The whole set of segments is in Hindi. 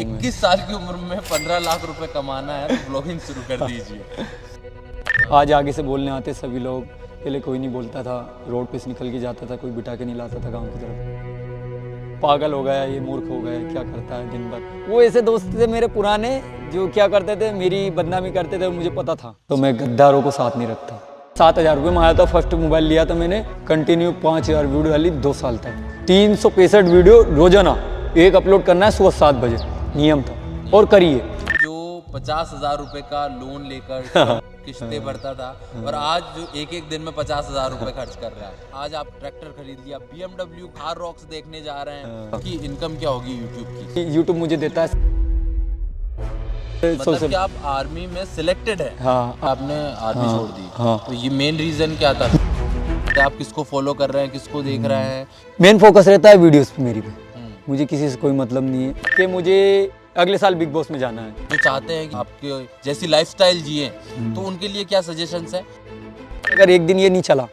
21 साल की उम्र में 15 लाख रुपए कमाना है तो ब्लॉगिंग शुरू कर दीजिए। आज आगे से बोलने आते सभी लोग, पहले कोई नहीं बोलता था, रोड पे से निकल के जाता था, कोई बिठा के नहीं लाता था गांव की तरफ। पागल हो गया, ये मूर्ख हो गया, क्या करता है दिन भर। वो ऐसे दोस्त थे मेरे पुराने जो क्या करते थे, मेरी बदनामी करते थे, मुझे पता था। तो मैं गद्दारों को साथ नहीं रखता। 7,000 रुपये में आया था, फर्स्ट मोबाइल लिया था मैंने, कंटिन्यू 5,000 वीडियो डाली 2 साल तक। 365 वीडियो रोजाना एक अपलोड करना है, सुबह 7 बजे नियम था, और करिए। जो 50,000 रुपए का लोन लेकर किस्तें भरता था और आज जो एक दिन में 50,000 रुपए खर्च कर रहा है। आज आप ट्रैक्टर खरीद लिया, BMW कार रॉक्स देखने जा रहे हैं कि इनकम क्या होगी यूट्यूब की। यूट्यूब मुझे देता है मतलब कि आप आर्मी में सिलेक्टेड है। हाँ, आपने आर्मी छोड़ दी। हाँ। तो ये मेन रीजन क्या था? आप किसको फॉलो कर रहे हैं, किसको देख रहे हैं? मेन फोकस रहता है वीडियोस पे मेरी पे। मुझे किसी से कोई मतलब नहीं है कि मुझे अगले साल बिग बॉस में जाना है। जो चाहते हैं कि आपके जैसी लाइफस्टाइल जिए, तो उनके लिए क्या सजेशंस है? अगर एक दिन ये नहीं चला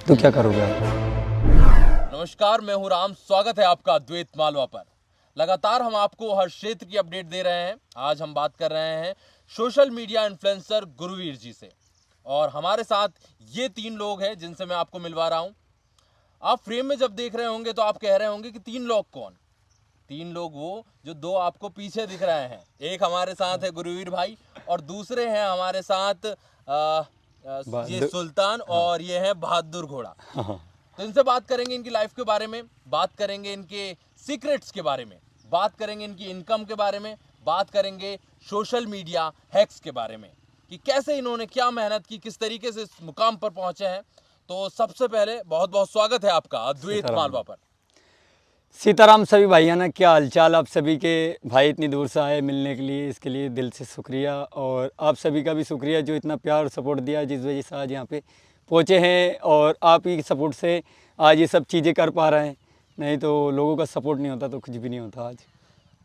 तो क्या करोगे आप? नमस्कार, मैं हूं राम, स्वागत है आपका अद्वैत मालवा पर। लगातार हम आपको हर क्षेत्र की अपडेट दे रहे हैं। आज हम बात कर रहे हैं सोशल मीडिया इन्फ्लुएंसर गुरुवीर जी से, और हमारे साथ ये 3 लोग हैं जिनसे मैं आपको मिलवा रहा हूं। आप फ्रेम में जब देख रहे होंगे तो आप कह रहे होंगे कि 3 लोग कौन? 3 लोग वो जो 2 आपको पीछे दिख रहे हैं। एक हमारे साथ है गुरुवीर भाई, और दूसरे हैं हमारे साथ ये सुल्तान, और ये है बहादुर घोड़ा। तो इनसे बात करेंगे इनकी लाइफ के बारे में, बात करेंगे इनके सीक्रेट्स के बारे में, बात करेंगे इनकी इनकम के बारे में, बात करेंगे सोशल मीडिया हैक्स के बारे में कि कैसे इन्होंने क्या मेहनत की, किस तरीके से इस मुकाम पर पहुंचे हैं। तो सबसे पहले बहुत बहुत स्वागत है आपका अद्वैत मालवा पर। सीताराम सभी भाइयों ना, क्या हालचाल आप सभी के? भाई इतनी दूर से आए मिलने के लिए, इसके लिए दिल से शुक्रिया। और आप सभी का भी शुक्रिया जो इतना प्यार और सपोर्ट दिया, जिस वजह से आज यहाँ पे पहुँचे हैं, और आप ही सपोर्ट से आज ये सब चीज़ें कर पा रहे हैं। नहीं तो लोगों का सपोर्ट नहीं होता तो कुछ भी नहीं होता आज।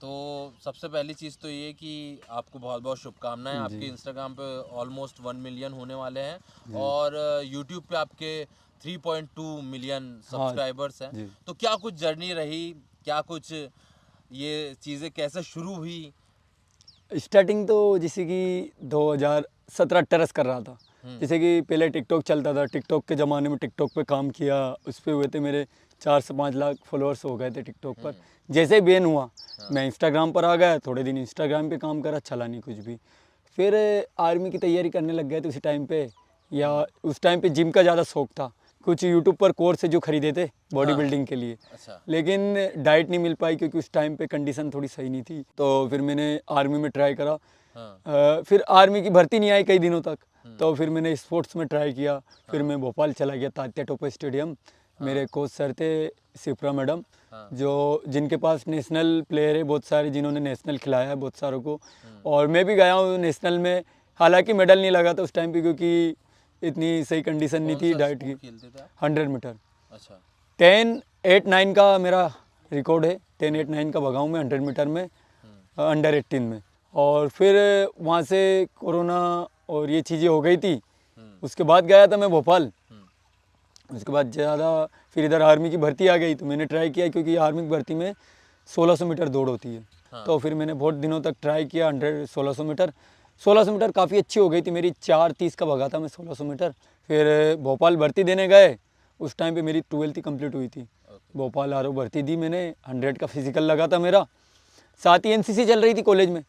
तो सबसे पहली चीज़ तो ये कि आपको बहुत बहुत शुभकामनाएं। आपके इंस्टाग्राम पे ऑलमोस्ट 1 मिलियन होने वाले हैं, और यूट्यूब पे आपके 3.2 मिलियन सब्सक्राइबर्स हैं। तो क्या कुछ जर्नी रही, क्या कुछ ये चीज़ें कैसे शुरू हुई? स्टार्टिंग तो जैसे कि 2017-18 कर रहा था। जैसे कि पहले टिकटॉक चलता था, टिकटॉक के ज़माने में टिकटॉक पे काम किया, उस पर हुए थे मेरे 4 से 5 लाख फॉलोअर्स हो गए थे टिकटॉक पर। जैसे ही बैन हुआ मैं इंस्टाग्राम पर आ गया, थोड़े दिन इंस्टाग्राम पे काम करा, चला नहीं कुछ भी। फिर आर्मी की तैयारी करने लग गए थे उसी टाइम पे, या उस टाइम पे जिम का ज़्यादा शौक था। कुछ यूट्यूब पर कोर्स जो खरीदे थे बॉडी बिल्डिंग के लिए। अच्छा। लेकिन डाइट नहीं मिल पाई क्योंकि उस टाइम पे कंडीशन थोड़ी सही नहीं थी। तो फिर मैंने आर्मी में ट्राई करा। फिर आर्मी की भर्ती नहीं आई कई दिनों तक, तो फिर मैंने स्पोर्ट्स में ट्राई किया। फिर मैं भोपाल चला गया, तात्या टोपे स्टेडियम। मेरे कोच सर थे शिप्रा मैडम, जो जिनके पास नेशनल प्लेयर है बहुत सारे, जिन्होंने नेशनल खिलाया है बहुत सारों को। और मैं भी गया हूँ नेशनल में, हालांकि मेडल नहीं लगा था उस टाइम पे क्योंकि इतनी सही कंडीशन नहीं थी डाइट की। 100 मीटर। अच्छा। 10-8-9 का मेरा रिकॉर्ड है, 10-8-9 का भगाऊँ मैं 100 मीटर में, अंडर 18 में। और फिर वहाँ से कोरोना और ये चीज़ें हो गई थी। उसके बाद गया था मैं भोपाल। उसके बाद ज़्यादा फिर इधर आर्मी की भर्ती आ गई, तो मैंने ट्राई किया क्योंकि आर्मी की भर्ती में 1600 मीटर दौड़ होती है। तो फिर मैंने बहुत दिनों तक ट्राई किया 1600 मीटर। 1600 मीटर काफ़ी अच्छी हो गई थी मेरी, 4:30 का भगा था मैं 1600 मीटर। फिर भोपाल भर्ती देने गए, उस टाइम पे मेरी 12th ही कंप्लीट हुई थी। भोपाल आर भर्ती दी मैंने, 100 का फिजिकल लगा था मेरा। साथ ही एनसीसी चल रही थी कॉलेज में,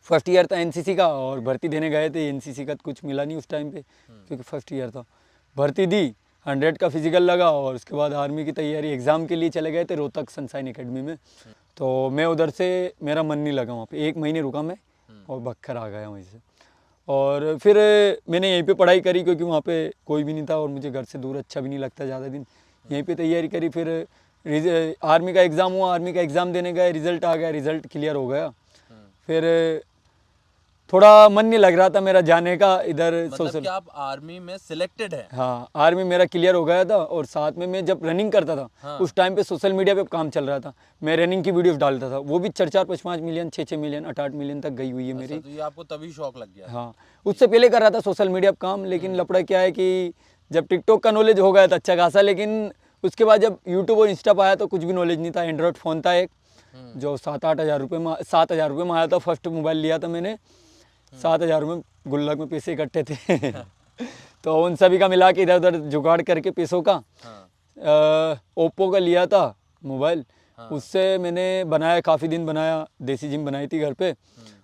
फर्स्ट ईयर था एनसीसी का, और भर्ती देने गए थे। एनसीसी का कुछ मिला नहीं उस टाइम पे क्योंकि फर्स्ट ईयर था। भर्ती दी, 100 का फिजिकल लगा, और उसके बाद आर्मी की तैयारी एग्ज़ाम के लिए चले गए थे रोहतक सनशाइन एकेडमी में। तो मैं उधर से, मेरा मन नहीं लगा वहाँ पे, 1 महीने रुका मैं और बक्खर आ गया वहीं से। और फिर मैंने यहीं पे पढ़ाई करी क्योंकि वहाँ पे कोई भी नहीं था और मुझे घर से दूर अच्छा भी नहीं लगता ज़्यादा दिन। यहीं पे तैयारी करी। फिर आर्मी का एग्ज़ाम हुआ, आर्मी का एग्ज़ाम देने गए, रिज़ल्ट आ गया, रिज़ल्ट क्लियर हो गया। फिर थोड़ा मन नहीं लग रहा था मेरा जाने का इधर। मतलब कि आप आर्मी में सिलेक्टेड है? हाँ, आर्मी मेरा क्लियर हो गया था। और साथ में मैं जब रनिंग करता था उस टाइम पे सोशल मीडिया पे काम चल रहा था, मैं रनिंग की वीडियोस डालता था, वो भी 4-4, 5-5 मिलियन, 6-6 मिलियन, 8-8 मिलियन तक गई हुई है मेरी। तो ये आपको तभी शौक लग गया? हाँ, उससे पहले कर रहा था सोशल मीडिया पे काम, लेकिन लफड़ा क्या है कि जब टिकटॉक का नॉलेज हो गया था अच्छा खासा, लेकिन उसके बाद जब यूट्यूब और इंस्टा पर आया तो कुछ भी नॉलेज नहीं था। एंड्रॉयड फ़ोन था एक, जो 7-8 हज़ार रुपये में 7 हज़ार रुपये में आया था। फर्स्ट मोबाइल लिया था मैंने, 7 हज़ार रुपये गुल्लक में पैसे इकट्ठे थे तो उन सभी का मिला के इधर उधर जुगाड़ करके पैसों का ओप्पो का लिया था मोबाइल। उससे मैंने बनाया, काफ़ी दिन बनाया, देसी जिम बनाई थी घर पे।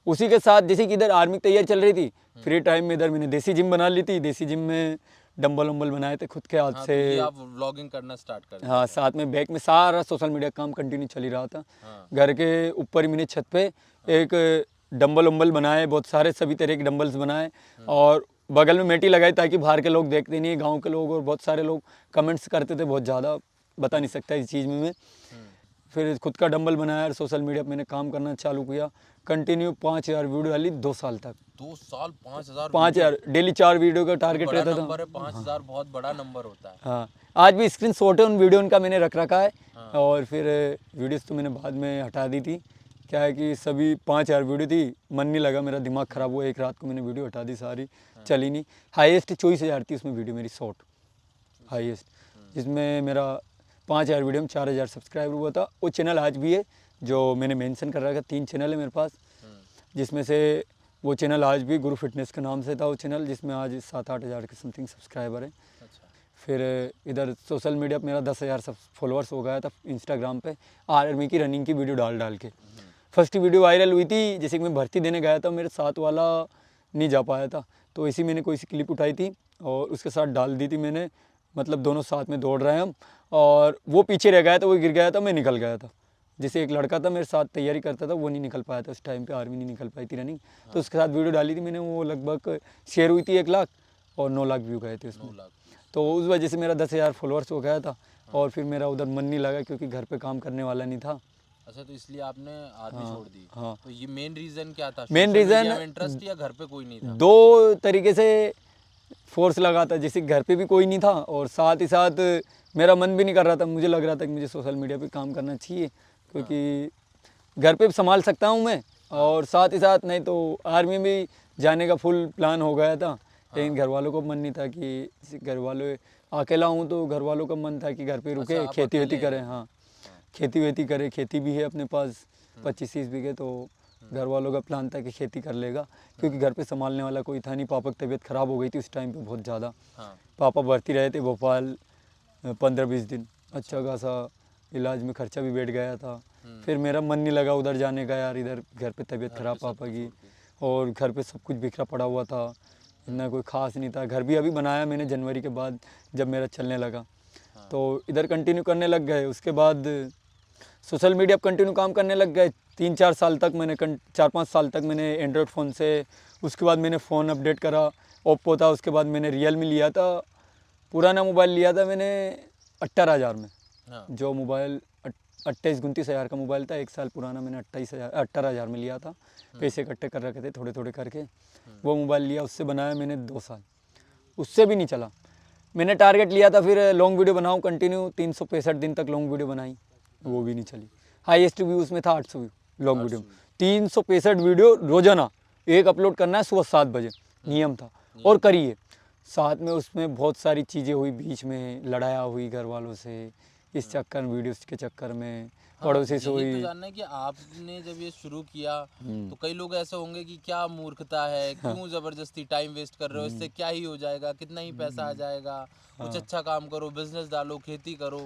उसी के साथ जैसे कि इधर आर्मी की तैयारी चल रही थी, फ्री टाइम में इधर मैंने देसी जिम बना ली थी। देसी जिम में डंबल वंबल बनाए थे खुद के हाथ से। तो आप व्लॉगिंग करना स्टार्ट कर हाँ, साथ में बैक में सारा सोशल मीडिया काम कंटिन्यू चल ही रहा था। घर के ऊपर ही मैंने छत पे एक डंबल वंबल बनाए, बहुत सारे सभी तरह के डंबल्स बनाए, और बगल में मेटी लगाई ताकि बाहर के लोग देखते नहीं, गांव के लोग और बहुत सारे लोग कमेंट्स करते थे, बहुत ज़्यादा बता नहीं सकता इस चीज़ में मैं। फिर खुद का डंबल बनाया और सोशल मीडिया पर मैंने काम करना चालू किया कंटिन्यू। 5,000 वीडियो डाली 2 साल तक। 2 साल 5,000 5,000 डेली 4 वीडियो का टारगेट रहता था। 5,000 बहुत बड़ा नंबर होता है। हाँ, आज भी स्क्रीन शॉट है उन वीडियो उनका मैंने रख रखा है। और फिर वीडियोस तो मैंने बाद में हटा दी थी। क्या है कि सभी 5,000 वीडियो थी, मन नहीं लगा, मेरा दिमाग ख़राब हुआ, एक रात को मैंने वीडियो हटा दी सारी, चली नहीं। हाईएस्ट 24,000 थी उसमें वीडियो मेरी शॉर्ट हाईएस्ट, जिसमें मेरा 5,000 वीडियो में 4,000 सब्सक्राइबर हुआ था। वो चैनल आज भी है जो मैंने मेंशन कर रखा है। 3 चैनल है मेरे पास, जिसमें से वो चैनल आज भी गुरु फिटनेस के नाम से था वो चैनल, जिसमें आज 7-8 हज़ार के समथिंग सब्सक्राइबर है। फिर इधर सोशल मीडिया पर मेरा 10,000 फॉलोअर्स हो गया था इंस्टाग्राम पे, आर्मी की रनिंग की वीडियो डाल डाल के। फर्स्ट वीडियो वायरल हुई थी, जैसे कि मैं भर्ती देने गया था, मेरे साथ वाला नहीं जा पाया था, तो इसी मैंने कोई सी क्लिप उठाई थी और उसके साथ डाल दी थी मैंने। मतलब दोनों साथ में दौड़ रहे हैं हम, और वो पीछे रह गया था, वो गिर गया था, मैं निकल गया था। जैसे एक लड़का था मेरे साथ तैयारी करता था, वो नहीं निकल पाया था उस टाइम पे, आर्मी नहीं निकल पाई थी रनिंग, तो उसके साथ वीडियो डाली थी मैंने। वो लगभग शेयर हुई थी 1 लाख और 9 लाख व्यू गए थे उसमें। तो उस वजह से मेरा 10,000 फॉलोअर्स हो गया था। और फिर मेरा उधर मन नहीं लगा क्योंकि घर पे काम करने वाला नहीं था। अच्छा, तो इसलिए आपने आर्मी छोड़ दी। हाँ। तो ये मेन रीजन क्या था? मेन रीजन इंटरेस्ट या घर पे कोई नहीं था? 2 तरीके से फोर्स लगा था, जैसे घर पे भी कोई नहीं था और साथ ही साथ मेरा मन भी नहीं कर रहा था। मुझे लग रहा था कि मुझे सोशल मीडिया पे काम करना चाहिए, क्योंकि घर पे संभाल सकता हूँ मैं, और साथ ही साथ नहीं तो आर्मी में जाने का फुल प्लान हो गया था। लेकिन घर वालों को मन नहीं था कि, घर वालों अकेला हूँ तो घर वालों का मन था कि घर पे रुके, खेती वेती करें। हाँ, खेती वेती करे, खेती भी है अपने पास 25-30 बीघे, तो घर वालों का प्लान था कि खेती कर लेगा, क्योंकि घर पे संभालने वाला कोई था नहीं। पापा की तबीयत ख़राब हो गई थी उस टाइम पे बहुत ज़्यादा। पापा भर्ती रहे थे भोपाल 15-20 दिन, अच्छा खासा इलाज में खर्चा भी बैठ गया था। फिर मेरा मन नहीं लगा उधर जाने का, यार इधर घर पे तबीयत ख़राब पापा की, और घर पे सब कुछ बिखरा पड़ा हुआ था, इतना कोई ख़ास नहीं था। घर भी अभी बनाया मैंने जनवरी के बाद, जब मेरा चलने लगा, तो इधर कंटिन्यू करने लग गए। उसके बाद सोशल मीडिया पर कंटिन्यू काम करने लग गए। 3-4 साल तक मैंने 4-5 साल तक मैंने एंड्रॉयड फ़ोन से, उसके बाद मैंने फ़ोन अपडेट करा, ओप्पो था, उसके बाद मैंने रियलमी लिया था। पुराना मोबाइल लिया था मैंने 18,000 में। जो मोबाइल 28-29 हज़ार का मोबाइल था, 1 साल पुराना, मैंने 18,000 में लिया था। पैसे इकट्ठे कर रखे थे थोड़े थोड़े करके, वो मोबाइल लिया, उससे बनाया मैंने 2 साल, उससे भी नहीं चला। मैंने टारगेट लिया था फिर लॉन्ग वीडियो बनाऊँ कंटिन्यू, 365 दिन तक लॉन्ग वीडियो बनाई, वो भी नहीं चली। हाईएस्ट व्यू उसमें था 800 व्यू लॉन्ग वीडियो में। 365 वीडियो रोजाना एक अपलोड करना है, सुबह 7 बजे नियम था, और करिए। साथ में उसमें बहुत सारी चीज़ें हुई, बीच में लड़ाया हुई घर वालों से, इस चक्कर में, वीडियोस के चक्कर में पड़ोसी से हुई। तो जानना है कि आपने जब ये शुरू किया तो कई लोग ऐसे होंगे कि क्या मूर्खता है, क्यों जबरदस्ती टाइम वेस्ट कर रहे हो, इससे क्या ही हो जाएगा, कितना ही पैसा आ जाएगा, कुछ अच्छा काम करो, बिजनेस डालो, खेती करो,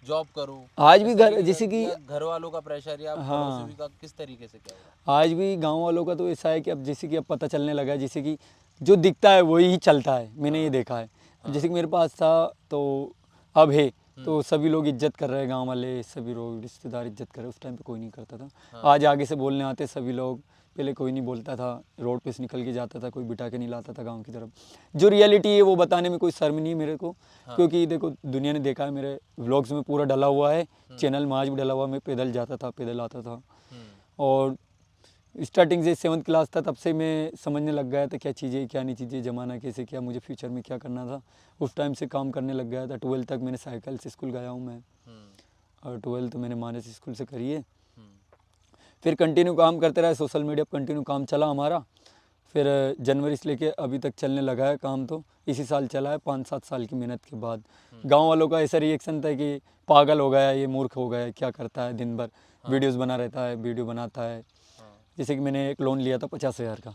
जॉब करो। आज भी घर, जैसे कि घर वालों का प्रेशर या पड़ोसी का किस तरीके से क्या होगा? आज भी गांव वालों का तो ऐसा है कि अब जैसे कि अब पता चलने लगा है, जैसे कि जो दिखता है वही ही चलता है, मैंने ये देखा है। जैसे कि मेरे पास था तो अब है, तो सभी लोग इज्जत कर रहे हैं, गांव वाले सभी लोग रिश्तेदार इज्जत कर रहे हैं। उस टाइम पे कोई नहीं करता था। आज आगे से बोलने आते सभी लोग, पहले कोई नहीं बोलता था, रोड पे से निकल के जाता था, कोई बिठा के नहीं लाता था गांव की तरफ। जो रियलिटी है वो बताने में कोई शर्म नहीं है मेरे को, क्योंकि देखो दुनिया ने देखा है, मेरे व्लॉग्स में पूरा डला हुआ है, चैनल में आज भी डला हुआ। मैं पैदल जाता था, पैदल आता था, और स्टार्टिंग से 7th क्लास था तब से मैं समझने लग गया था क्या चीज़ें क्या नहीं चीज़ें, ज़माना कैसे, क्या मुझे फ्यूचर में क्या करना था। उस टाइम से काम करने लग गया था। 12th तक मैंने साइकिल से स्कूल गया हूँ मैं, और 12th मैंने मानस स्कूल से करी है। फिर कंटिन्यू काम करते रहे, सोशल मीडिया पर कंटिन्यू काम चला हमारा। फिर जनवरी से लेके अभी तक चलने लगा है काम, तो इसी साल चला है 5-7 साल की मेहनत के बाद। गांव वालों का ऐसा रिएक्शन था कि पागल हो गया, ये मूर्ख हो गया, क्या करता है दिन भर, वीडियोस बना रहता है, वीडियो बनाता है। जैसे कि मैंने एक लोन लिया था 50,000 का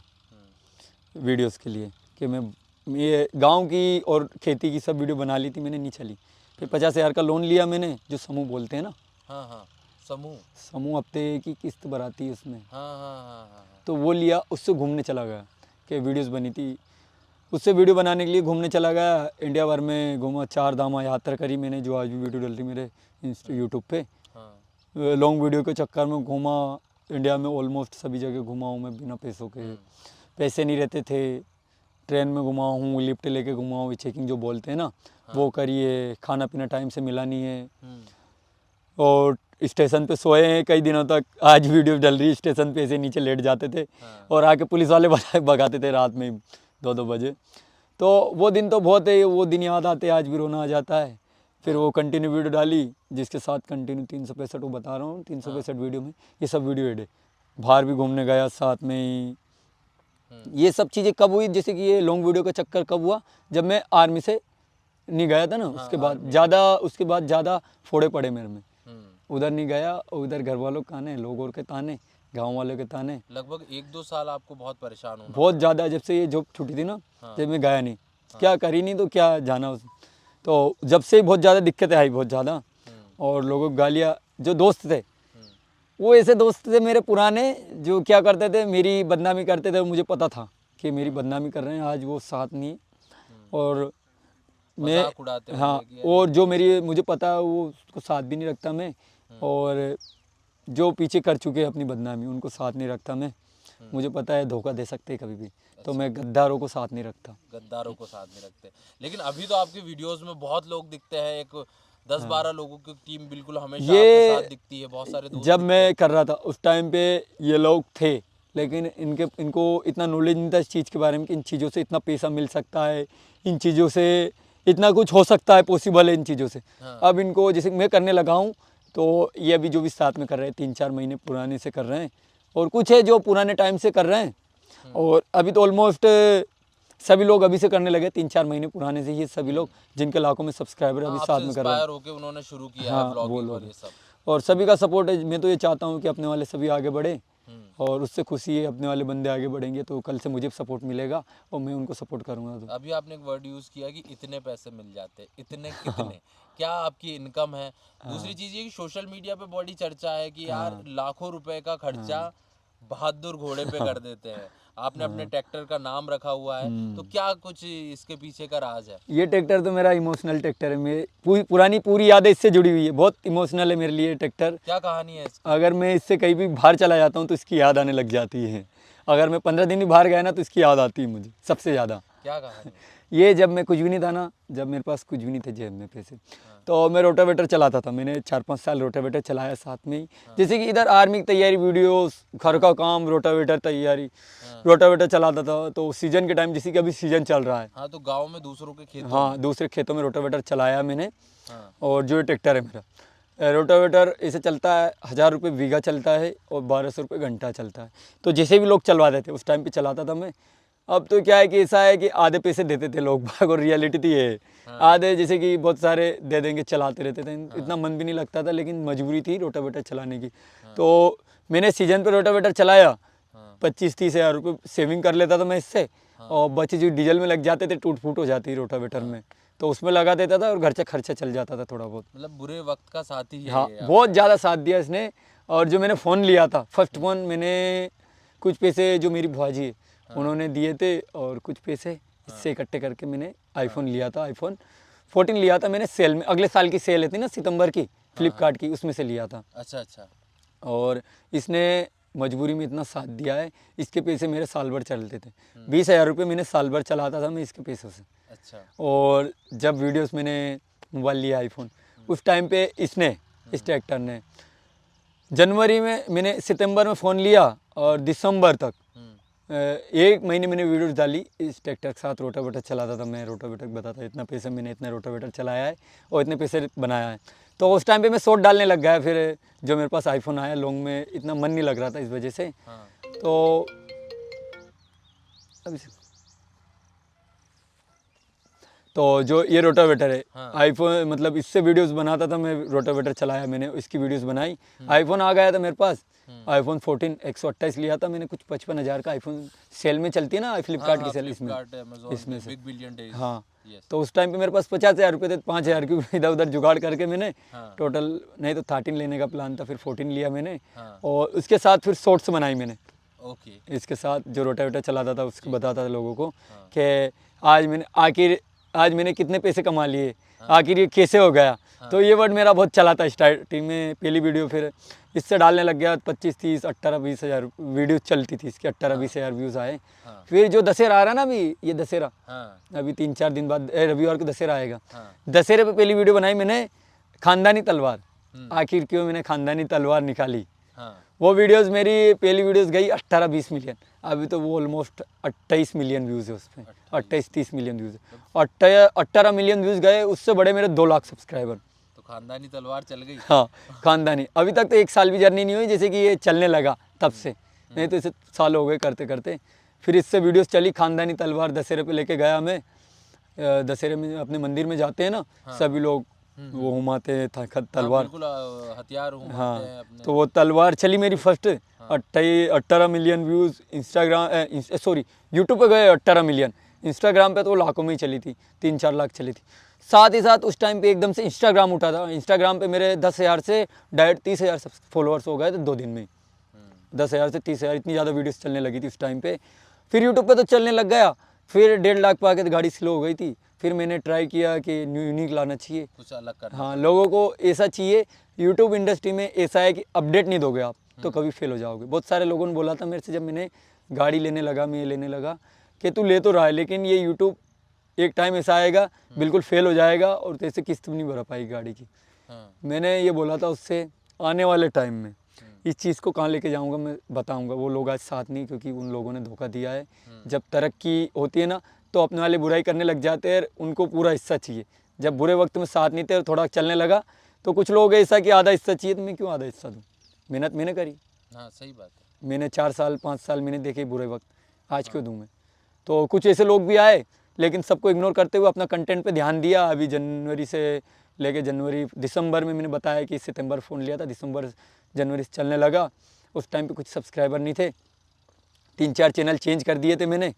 वीडियोस के लिए, कि मैं ये गांव की और खेती की सब वीडियो बना ली थी मैंने, नहीं चली। फिर 50,000 का लोन लिया मैंने, जो समूह बोलते हैं ना, हाँ समूह हफ्ते की किस्त भराती है उसमें, हाँ। तो वो लिया, उससे घूमने चला गया कि वीडियोस बनी थी, उससे वीडियो बनाने के लिए घूमने चला गया। इंडिया भर में घूमा, 4 धाम यात्रा करी मैंने, जो आज भी वीडियो डल रही मेरे यूट्यूब पे। लॉन्ग वीडियो के चक्कर में घूमा, इंडिया में ऑलमोस्ट सभी जगह घुमा हूँ मैं बिना पैसों के। पैसे नहीं रहते थे, ट्रेन में घुमा हूँ, लिफ्ट लेके घुमा हूँ, चेकिंग जो बोलते हैं ना, वो करिए। खाना पीना टाइम से मिला नहीं है, और स्टेशन पे सोए हैं कई दिनों तक। आज वीडियो डल रही है, स्टेशन पे ऐसे नीचे लेट जाते थे और आके पुलिस वाले भगाते थे रात में 2-2 बजे। तो वो दिन तो बहुत है, वो दिन याद आते, आज भी रोना आ जाता है। फिर वो कंटिन्यू वीडियो डाली, जिसके साथ कंटिन्यू 365 वो बता रहा हूँ, 365 वीडियो में ये सब वीडियो एड है। बाहर भी घूमने गया साथ में ही। ये सब चीज़ें कब हुई, जैसे कि ये लॉन्ग वीडियो का चक्कर कब हुआ, जब मैं आर्मी से नहीं गया था ना, उसके बाद ज़्यादा फोड़े पड़े मेरे में। उधर नहीं गया, उधर घर वालों के ताने, लोगों के ताने, गांव वालों के ताने। लगभग 1-2 साल आपको बहुत परेशान होना, बहुत ज़्यादा। जब से ये जॉब छुट्टी थी ना, जब मैं गया नहीं, क्या करी नहीं तो क्या जाना उस, तो जब से बहुत ज़्यादा दिक्कतें आई, बहुत ज़्यादा। और लोगों को गालियाँ, जो दोस्त थे वो ऐसे दोस्त थे मेरे पुराने, जो क्या करते थे, मेरी बदनामी करते थे। मुझे पता था कि मेरी बदनामी कर रहे हैं, आज वो साथ नहीं। और मैं, हाँ, और जो मेरी, मुझे पता है वो उसको साथ भी नहीं रखता मैं, और जो पीछे कर चुके हैं अपनी बदनामी, उनको साथ नहीं रखता मैं। मुझे पता है धोखा दे सकते हैं कभी भी, तो मैं गद्दारों को साथ नहीं रखता। गद्दारों को साथ नहीं रखते। लेकिन अभी तो आपकी वीडियोस में बहुत लोग दिखते हैं, एक 10-12 लोगों की टीम बिल्कुल हमेशा आपके साथ दिखती है, बहुत सारे दोस्त। जब मैं कर रहा था उस टाइम पे ये लोग थे, लेकिन इनको इतना नॉलेज नहीं था इस चीज़ के बारे में कि इन चीज़ों से इतना पैसा मिल सकता है, इन चीज़ों से इतना कुछ हो सकता है, पॉसिबल है इन चीज़ों से। अब इनको जैसे मैं करने लगा हूँ, तो ये अभी जो भी साथ में कर रहे हैं, 3-4 महीने पुराने से कर रहे हैं, और कुछ है जो पुराने टाइम से कर रहे हैं, और अभी तो ऑलमोस्ट सभी लोग अभी से करने लगे, 3-4 महीने पुराने से ये सभी लोग, जिनके लाखों में सब्सक्राइबर अभी साथ में कर रहे हैं, होके उन्होंने शुरू किया है ब्लॉगिंग और ये सब। और सभी का सपोर्ट है। मैं तो ये चाहता हूँ कि अपने वाले सभी आगे बढ़े, और उससे खुशी है, अपने वाले बंदे आगे बढ़ेंगे तो कल से मुझे सपोर्ट मिलेगा और मैं उनको सपोर्ट करूँगा। तो अभी आपने एक वर्ड यूज़ किया कि इतने पैसे मिल जाते, इतने कितने, क्या आपकी इनकम है? दूसरी चीज़ ये कि सोशल मीडिया पे बड़ी चर्चा है कि यार लाखों रुपए का खर्चा बहादुर घोड़े पे कर देते हैं। आपने अपने ट्रैक्टर का नाम रखा हुआ है, तो क्या कुछ इसके पीछे का राज है? ये ट्रैक्टर तो मेरा इमोशनल ट्रैक्टर है, मेरी पुरानी पूरी यादें इससे जुड़ी हुई है, बहुत इमोशनल है मेरे लिए ट्रैक्टर। क्या कहानी है इसकी? अगर मैं इससे कहीं भी बाहर चला जाता हूँ तो इसकी याद आने लग जाती है। अगर मैं 15 दिन भी बाहर गया ना तो इसकी याद आती है मुझे सबसे ज़्यादा। क्या कहानी? ये जब मैं कुछ भी नहीं था ना, जब मेरे पास कुछ भी नहीं थे जेब में पैसे, तो मैं रोटावेटर चलाता था। मैंने 4-5 साल रोटावेटर चलाया साथ में ही। जैसे कि इधर आर्मी की तैयारी वीडियोस, घर का काम, रोटावेटर तैयारी, रोटावेटर चलाता था। तो सीजन के टाइम, जैसे कि अभी सीजन चल रहा है, हाँ, तो गांव में दूसरों के खेत, हाँ, दूसरे खेतों में रोटावेटर चलाया मैंने। और जो ट्रैक्टर है मेरा, रोटावेटर ऐसे चलता है, 1000 रुपये बीघा चलता है और 1200 रुपये घंटा चलता है। तो जैसे भी लोग चलवाते थे उस टाइम पे चलाता था मैं। अब तो क्या है कि ऐसा है कि आधे पैसे देते थे लोग भाग, और रियलिटी थी ये। आधे जैसे कि बहुत सारे दे देंगे, चलाते रहते थे। इतना मन भी नहीं लगता था, लेकिन मजबूरी थी रोटावेटर चलाने की। तो मैंने सीजन पे रोटावेटर चलाया, 25-30 हज़ार रुपये सेविंग कर लेता था मैं इससे, और बचे जो डीजल में लग जाते थे, टूट फूट हो जाती रोटावेटर में, तो उसमें लगा देता था और घर से खर्चा चल जाता था थोड़ा बहुत। मतलब बुरे वक्त का साथी है। हाँ, बहुत ज़्यादा साथ दिया इसने। और जो मैंने फ़ोन लिया था, फर्स्ट फ़ोन, मैंने कुछ पैसे जो मेरी बुआ जी है उन्होंने दिए थे, और कुछ पैसे इससे इकट्ठे करके मैंने आईफोन लिया था। आईफोन 14 लिया था मैंने सेल में, अगले साल की सेल थी ना सितंबर की, फ्लिपकार्ट की, उसमें से लिया था। अच्छा। और इसने मजबूरी में इतना साथ दिया है, इसके पैसे मेरे साल भर चलते थे। 20,000 रुपये मैंने साल भर चलाता था मैं इसके पैसों से। अच्छा। और जब वीडियोस मैंने मोबाइल लिया आईफोन, उस टाइम पे इसने, इस ट्रैक्टर ने, जनवरी में मैंने, सितंबर में फ़ोन लिया और दिसंबर तक 1 महीने मैंने वीडियोस डाली इस ट्रैक्टर के साथ। रोटावेटर चलाता था मैं, रोटावेटर बताता इतना पैसे मैंने इतना रोटावेटर चलाया है और इतने पैसे बनाया है। तो उस टाइम पे मैं शॉर्ट डालने लग गया। फिर जो मेरे पास आईफोन आया, लॉन्ग में इतना मन नहीं लग रहा था इस वजह से। तो तो जो ये रोटावेटर है, हाँ। आईफोन मतलब इससे वीडियोस बनाता था मैं, रोटावेटर चलाया मैंने, इसकी वीडियोस बनाई। आईफोन आ गया था मेरे पास, आईफोन 14 128 लिया था मैंने, कुछ 55,000 का आईफोन सेल में चलती है ना फ्लिपकार्ट की सेल, इसमें इसमें से बिग बिलियन डेज। हाँ। यस। तो उस टाइम पे मेरे पास 50,000 रुपये थे, 5,000 की इधर उधर जुगाड़ करके मैंने हाँ। टोटल, नहीं तो 13 लेने का प्लान था, फिर 14 लिया मैंने। हाँ। और उसके साथ फिर शॉर्ट्स बनाई मैंने, ओके। इसके साथ जो रोटावेटर चलाता था उसको बताता था लोगों को हाँ। कि आज मैंने कितने पैसे कमा लिए, आखिर ये कैसे हो गया। तो ये वर्ड मेरा बहुत चला था स्टार्टिंग में, पहली वीडियो, फिर इससे डालने लग गया 25 30 18 20 हज़ार वीडियो चलती थी इसकी, 18 20 हज़ार व्यूज़ आए। हाँ। फिर जो दशहरा आ रहा ना अभी, ये दशहरा हाँ। अभी 3-4 दिन बाद रविवार को दशहरा आएगा। हाँ। दशहरे पे पहली वीडियो बनाई मैंने, खानदानी तलवार, आखिर क्यों मैंने खानदानी तलवार निकाली। हाँ। वो वीडियोस, मेरी पहली वीडियोस गई 18-20 मिलियन, अभी तो वो ऑलमोस्ट 28 मिलियन व्यूज़ है उस पर, 28-30 मिलियन व्यूज़ है। 18 मिलियन व्यूज़ गए, उससे बड़े मेरे 2 लाख सब्सक्राइबर। तो खानदानी तलवार चल गई। हाँ, खानदानी। अभी तक तो 1 साल भी जर्नी नहीं हुई, जैसे कि ये चलने लगा तब से, नहीं तो इसे साल हो गए करते करते। फिर इससे वीडियोस चली, खानदानी तलवार दशहरे पे लेके गया मैं। दशहरे में अपने मंदिर में जाते हैं ना, सभी लोग वो घुमाते हैं तलवार, बिल्कुल हथियार घुमाते हैं हाँ। अपने। तो वो तलवार चली मेरी first, 18 million views. Instagram sorry YouTube पे गए 18 मिलियन, इंस्टाग्राम पे तो लाखों में ही चली थी, 3-4 लाख चली थी। साथ ही साथ उस टाइम पे एकदम से इंस्टाग्राम उठा था, इंस्टाग्राम पे मेरे 10,000 से डायरेक्ट 30,000 फॉलोअर्स हो गए थे 2 दिन में। 10,000 से 30,000 इतनी ज़्यादा वीडियोस चलने लगी थी उस टाइम पे। फिर यूट्यूब पे तो चलने लग गया, फिर 1.5 लाख पे आके तो गाड़ी स्लो हो गई थी। फिर मैंने ट्राई किया कि यूनिक लाना चाहिए, कुछ अलग करना। हाँ, लोगों को ऐसा चाहिए। यूट्यूब इंडस्ट्री में ऐसा है कि अपडेट नहीं दोगे आप तो कभी फेल हो जाओगे। बहुत सारे लोगों ने बोला था मेरे से, जब मैंने गाड़ी लेने लगा, मैं लेने लगा, कि तू ले तो रहा है लेकिन ये यूट्यूब एक टाइम ऐसा आएगा बिल्कुल फेल हो जाएगा और तेरे से किस्त भी नहीं भरा पाएगी गाड़ी की। हाँ। मैंने ये बोला था उससे, आने वाले टाइम में इस चीज़ को कहाँ लेके जाऊंगा मैं बताऊंगा। वो लोग आज साथ नहीं, क्योंकि उन लोगों ने धोखा दिया है। जब तरक्की होती है ना तो अपने वाले बुराई करने लग जाते हैं, उनको पूरा हिस्सा चाहिए। जब बुरे वक्त में साथ नहीं थे और थोड़ा चलने लगा तो कुछ लोग ऐसा कि आधा हिस्सा चाहिए, तो मैं क्यों आधा हिस्सा दूँ। मेहनत मैंने करी, हाँ सही बात है। मैंने 4 साल 5 साल मैंने देखे बुरे वक्त, आज क्यों दूँ मैं। तो कुछ ऐसे लोग भी आए, लेकिन सबको इग्नोर करते हुए अपना कंटेंट पे ध्यान दिया। अभी जनवरी से लेके दिसंबर में मैंने बताया कि सितंबर फ़ोन लिया था, दिसंबर जनवरी से चलने लगा। उस टाइम पे कुछ सब्सक्राइबर नहीं थे, 3-4 चैनल चेंज कर दिए थे मैंने,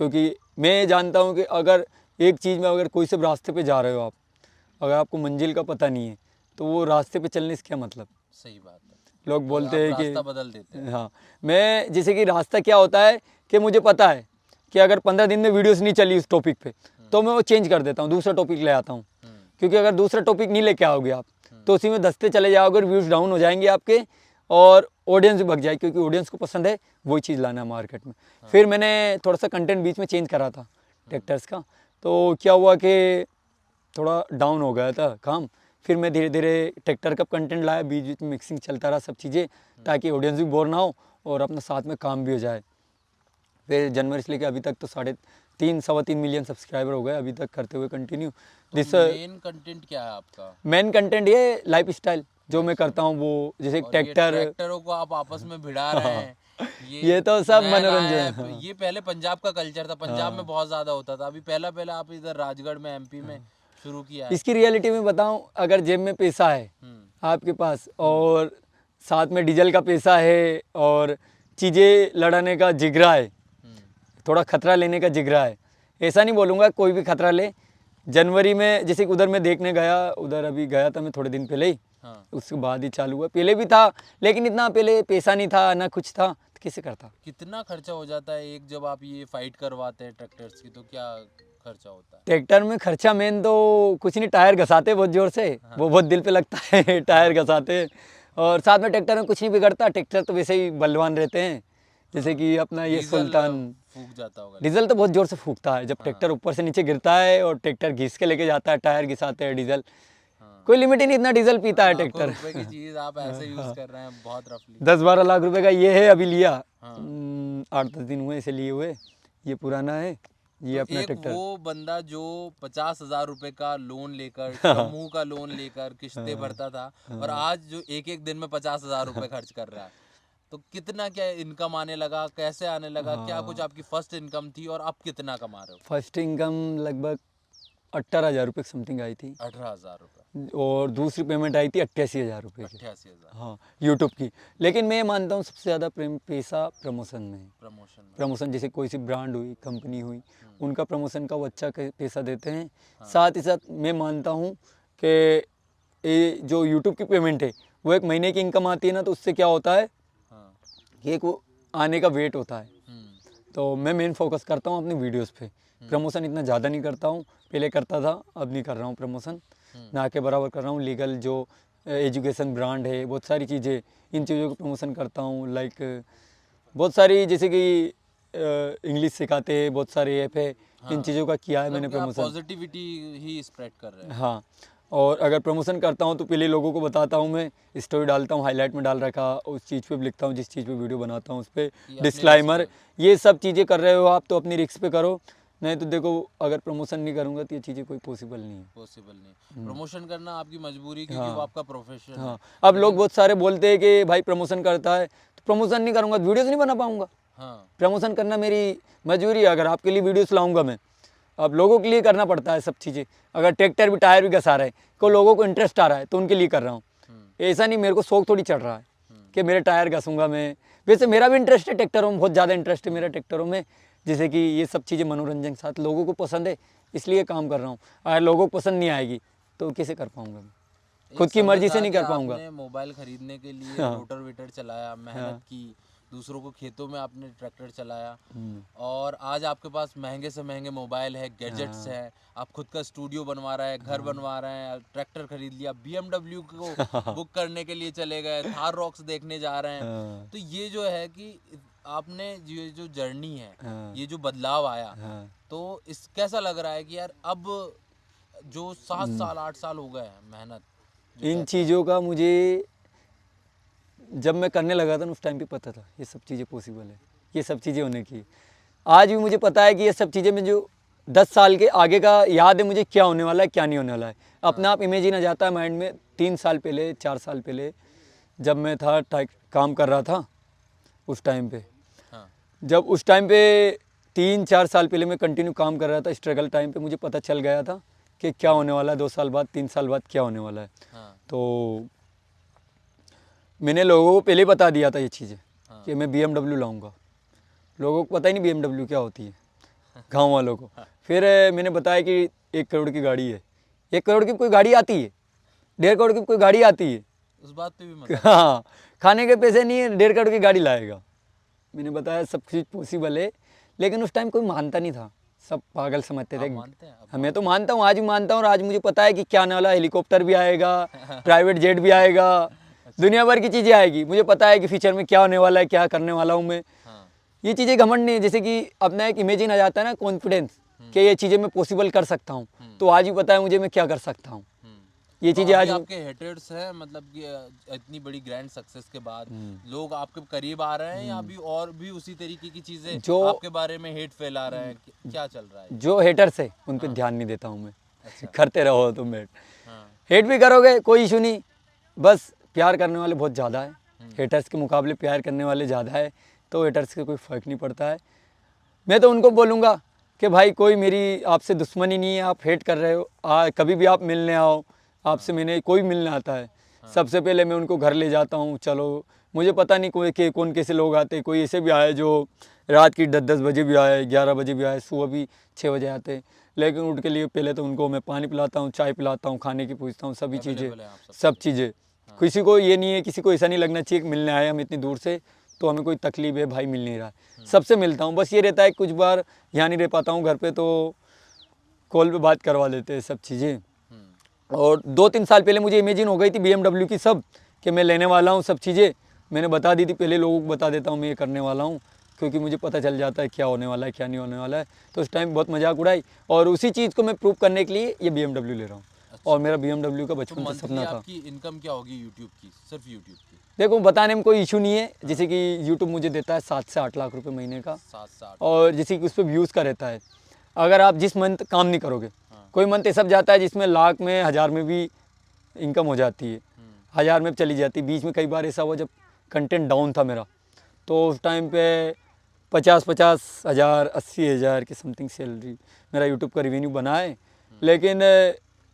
क्योंकि मैं जानता हूँ कि अगर एक चीज़ में, अगर कोई से रास्ते पे जा रहे हो आप, अगर आपको मंजिल का पता नहीं है तो वो रास्ते पे चलने से क्या मतलब। सही बात है। लोग बोलते हैं कि रास्ता बदल देते हैं। हाँ, मैं जैसे कि रास्ता क्या होता है कि मुझे पता है कि अगर 15 दिन में वीडियोस नहीं चली उस टॉपिक पे तो मैं वो चेंज कर देता हूँ, दूसरा टॉपिक ले आता हूँ। क्योंकि अगर दूसरा टॉपिक नहीं लेके आओगे आप तो उसी में दसते चले जाओगे और व्यूज़ डाउन हो जाएंगे आपके, और ऑडियंस भी भग जाएगी, क्योंकि ऑडियंस को पसंद है वही चीज़ लाना है मार्केट में। फिर मैंने थोड़ा सा कंटेंट बीच में चेंज करा था ट्रैक्टर्स का, तो क्या हुआ कि थोड़ा डाउन हो गया था काम। फिर मैं धीरे धीरे ट्रैक्टर का कंटेंट लाया, बीच बीच में मिक्सिंग चलता रहा सब चीज़ें, ताकि ऑडियंस भी बोर ना हो और अपना साथ में काम भी हो जाए। फिर जनवरी से लेकर अभी तक तो 3.5-3.25 मिलियन सब्सक्राइबर हो गए अभी तक करते हुए कंटिन्यू। मेन कंटेंट क्या है आपका? मेन कंटेंट ये लाइफ स्टाइल जो मैं करता हूँ, वो जैसे ट्रैक्टरों को आप आपस में भिड़ा रहे हैं, ये तो सब मनोरंजन है। ये पहले पंजाब का कल्चर था, पंजाब में बहुत ज्यादा होता था, अभी पहला आप इधर राजगढ़ में एमपी में शुरू किया है। इसकी रियलिटी में बताऊं, अगर जेब में पैसा है आपके पास और साथ में डीजल का पैसा है और चीज़ें लड़ाने का जिगरा है, थोड़ा खतरा लेने का जिगरा है, ऐसा नहीं बोलूँगा कोई भी खतरा ले। जनवरी में जैसे उधर मैं देखने गया, उधर अभी गया था मैं थोड़े दिन पहले ही, उसके बाद ही चालू हुआ। पहले भी था लेकिन इतना पहले पैसा नहीं था ना कुछ था, तो कैसे करता। कितना खर्चा हो जाता है एक, जब आप ये फाइट करवाते हैं ट्रैक्टर्स की, तो क्या खर्चा होता है? ट्रैक्टर में खर्चा मेन तो कुछ नहीं, टायर घसाते बहुत ज़ोर से, वो बहुत दिल पे लगता है टायर घसाते। और साथ में ट्रैक्टर में कुछ नहीं बिगड़ता, ट्रैक्टर तो वैसे ही बलवान रहते हैं। जैसे कि अपना ये सुल्तान फूक जाता होगा, डीजल तो बहुत ज़ोर से फूकता है जब ट्रैक्टर ऊपर से नीचे गिरता है और ट्रैक्टर घिस के लेके जाता है, टायर घिसाते हैं डीजल। कोई लिमिट ही नहीं, इतना डीजल पीता है ट्रैक्टर। रुपए की चीज़ आप ऐसे यूज़ कर रहे हैं बहुत रफली। 10-12 लाख रुपए का ये है, अभी लिया 8-10 दिन हुए इसे लिए हुए, ये पुराना है ये तो अपना एक ट्रैक्टर। वो बंदा जो 50,000 रुपए का लोन लेकर, समूह का लोन लेकर किस्तें भरता था, और आज जो एक दिन में 50,000 रुपए खर्च कर रहा है, तो कितना क्या इनकम आने लगा, कैसे आने लगा, क्या कुछ आपकी फर्स्ट इनकम थी और अब कितना कमा रहे हो? फर्स्ट इनकम लगभग 18,000 रुपये समथिंग आई थी 18,000 रुपये। और दूसरी पेमेंट आई थी 88,000 रुपये की। 88,000 हाँ यूट्यूब की। लेकिन मैं ये मानता हूँ सबसे ज़्यादा पैसा प्रमोशन में है। प्रमोशन में। प्रमोशन जैसे कोई सी ब्रांड हुई, कंपनी हुई, उनका प्रमोशन का वो अच्छा पैसा देते हैं। साथ ही साथ मैं मानता हूँ कि ये जो यूट्यूब की पेमेंट है वो एक महीने की इनकम आती है ना, तो उससे क्या होता है हाँ। कि एक वो आने का वेट होता है। तो मैं मेन फोकस करता हूँ अपनी वीडियोस पे। प्रमोशन इतना ज़्यादा नहीं करता हूँ, पहले करता था, अब नहीं कर रहा हूँ प्रमोशन, ना के बराबर कर रहा हूँ। लीगल जो एजुकेशन ब्रांड है, बहुत सारी चीज़ें, इन चीज़ों को प्रमोशन करता हूँ। लाइक बहुत सारी जैसे कि इंग्लिश सिखाते हैं, बहुत सारे ऐप है, इन चीज़ों का किया है मैंने प्रमोशन। पॉजिटिविटी ही स्प्रेड कर रहे हैं। हाँ, और अगर प्रमोशन करता हूँ तो पहले लोगों को बताता हूँ, मैं स्टोरी डालता हूँ, हाईलाइट में डाल रखा, उस चीज़ पे भी लिखता हूँ, जिस चीज़ पे वीडियो बनाता हूँ उस पर डिस्क्लाइमर, ये सब चीज़ें कर रहे हो आप तो अपनी रिस्क पे करो, नहीं तो देखो अगर प्रमोशन नहीं करूँगा तो ये चीज़ें कोई पॉसिबल नहीं है। पॉसिबल नहीं, प्रमोशन करना आपकी मजबूरी, क्योंकि वो आपका प्रोफेशन है। हाँ, अब लोग बहुत सारे बोलते हैं कि भाई प्रमोशन करता है, तो प्रमोशन नहीं करूँगा तो वीडियोज़ नहीं बना पाऊँगा। हाँ, प्रमोशन करना मेरी मजबूरी है। अगर आपके लिए वीडियोस लाऊंगा मैं, अब लोगों के लिए करना पड़ता है सब चीज़ें। अगर ट्रैक्टर भी टायर भी घसा रहे हैं, को लोगों को इंटरेस्ट आ रहा है तो उनके लिए कर रहा हूँ। ऐसा नहीं मेरे को शौक थोड़ी चढ़ रहा है कि मेरे टायर घसूंगा मैं। वैसे मेरा भी इंटरेस्ट है ट्रैक्टरों में, बहुत ज़्यादा इंटरेस्ट है मेरा ट्रैक्टरों में, जैसे कि ये सब चीज़ें मनोरंजन के साथ लोगों को पसंद है, इसलिए काम कर रहा हूँ। अगर लोगों को पसंद नहीं आएगी तो कैसे कर पाऊँगा मैं, खुद की मर्जी से नहीं कर पाऊँगा। आपने मोबाइल खरीदने के लिए रोटावेटर चलाया, मेहनत की, दूसरों को खेतों में आपने ट्रैक्टर चलाया, और आज आपके पास महंगे से महंगे मोबाइल है, गैजेट्स हैं, आप खुद का स्टूडियो बनवा रहे हैं, घर बनवा रहे हैं, ट्रैक्टर खरीद लिया, BMW को बुक करने के लिए चले गए, थार रॉक्स देखने जा रहे हैं। तो ये जो है कि आपने ये जो जर्नी है, ये जो बदलाव आया, तो इस कैसा लग रहा है कि यार अब जो 7 साल 8 साल हो गए हैं मेहनत, इन चीज़ों का मुझे जब मैं करने लगा था ना उस टाइम पे पता था ये सब चीज़ें पॉसिबल है, ये सब चीज़ें होने की। आज भी मुझे पता है कि ये सब चीज़ें में जो 10 साल के आगे का याद है मुझे, क्या होने वाला है क्या नहीं होने वाला है, अपने आप इमेजिन आ जाता है माइंड में। 3 साल पहले 4 साल पहले जब मैं था काम कर रहा था उस टाइम पे, जब उस टाइम पे 3-4 साल पहले मैं कंटिन्यू काम कर रहा था, स्ट्रगल टाइम पे मुझे पता चल गया था कि क्या होने वाला है, 2 साल बाद 3 साल बाद क्या होने वाला है। तो मैंने लोगों को पहले बता दिया था ये चीज़ें कि मैं BMW लाऊंगा। लोगों को पता ही नहीं BMW क्या होती है, गांव वालों को। फिर मैंने बताया कि 1 करोड़ की गाड़ी है। 1 करोड़ की कोई गाड़ी आती है, 1.5 करोड़ की कोई गाड़ी आती है, उस बात पे भी मतलब हाँ, खाने के पैसे नहीं है, 1.5 करोड़ की गाड़ी लाएगा। मैंने बताया सब चीज़ पॉसिबल है, लेकिन उस टाइम कोई मानता नहीं था, सब पागल समझते थे। मैं तो मानता हूँ, आज भी मानता हूँ, और आज मुझे पता है कि क्या आने वाला, हेलीकॉप्टर भी आएगा, प्राइवेट जेट भी आएगा, दुनिया भर की चीज़ें आएगी। मुझे पता है कि फ्यूचर में क्या होने वाला है, क्या करने वाला हूँ मैं। ये चीज़ें घमंड नहीं है, जैसे कि अपना एक इमेजिन आ जाता है ना, कॉन्फिडेंस कि ये चीज़ें मैं पॉसिबल कर सकता हूँ, तो आज भी पता है मुझे मैं क्या कर सकता हूँ। ये चीज़ें आज आपके हेटर्स हैं, मतलब कि इतनी बड़ी ग्रैंड सक्सेस के बाद लोग आपके करीब आ रहे हैं, या अभी और भी उसी तरीके की चीज़ें जो आपके बारे में हेट फैला रहे हैं, क्या चल रहा है? जो हेटर्स है उन पर ध्यान नहीं देता हूँ मैं। अच्छा। करते रहो तुम हेट भी करोगे कोई इशू नहीं, बस प्यार करने वाले बहुत ज़्यादा है, हेटर्स के मुकाबले प्यार करने वाले ज़्यादा है, तो हेटर्स का कोई फ़र्क नहीं पड़ता है। मैं तो उनको बोलूँगा कि भाई कोई मेरी आपसे दुश्मनी नहीं है, आप हेट कर रहे हो, कभी भी आप मिलने आओ, आपसे मैंने कोई मिलने आता है, सबसे पहले मैं उनको घर ले जाता हूँ। चलो, मुझे पता नहीं कौन कैसे लोग आते, कोई ऐसे भी आए जो रात की 10-10 बजे भी आए, 11 बजे भी आए, सुबह भी 6 बजे आते, लेकिन उठ के लिए पहले तो उनको मैं पानी पिलाता हूँ, चाय पिलाता हूँ, खाने की पूछता हूँ, सभी चीज़ें, सब चीज़ें। किसी को ये नहीं है, किसी को ऐसा नहीं लगना चाहिए कि मिलने आए हम इतनी दूर से तो हमें कोई तकलीफ है, भाई मिल नहीं रहा है। सबसे मिलता हूँ, बस ये रहता है कुछ बार यहाँ नहीं रह पाता हूँ घर पे, तो कॉल पे बात करवा देते हैं सब चीज़ें। और 2-3 साल पहले मुझे इमेजिन हो गई थी BMW की सब कि मैं लेने वाला हूँ, सब चीज़ें मैंने बता दी थी पहले, लोगों को बता देता हूँ मैं ये करने वाला हूँ, क्योंकि मुझे पता चल जाता है क्या होने वाला है क्या नहीं होने वाला है। तो उस टाइम बहुत मजाक उड़ाई, और उसी चीज़ को मैं प्रूव करने के लिए ये BMW ले रहा हूँ। अच्छा। और मेरा BMW का बचपन से सपना था। आपकी इनकम क्या होगी यूट्यूब की, सिर्फ यूट्यूब की? देखो, बताने में कोई इशू नहीं है, जैसे कि यूट्यूब मुझे देता है 7 से 8 लाख रुपए महीने का, 7 से 8, और जैसे कि उस पर व्यूज़ का रहता है। अगर आप जिस मंथ काम नहीं करोगे, कोई मंथ ऐसा जाता है जिसमें लाख में 1000 में भी इनकम हो जाती है, 1000 में चली जाती है। बीच में कई बार ऐसा हुआ जब कंटेंट डाउन था मेरा, तो उस टाइम पे 50-50 हज़ार 80 हज़ार की समथिंग सैलरी मेरा यूट्यूब का रेवेन्यू बना है। लेकिन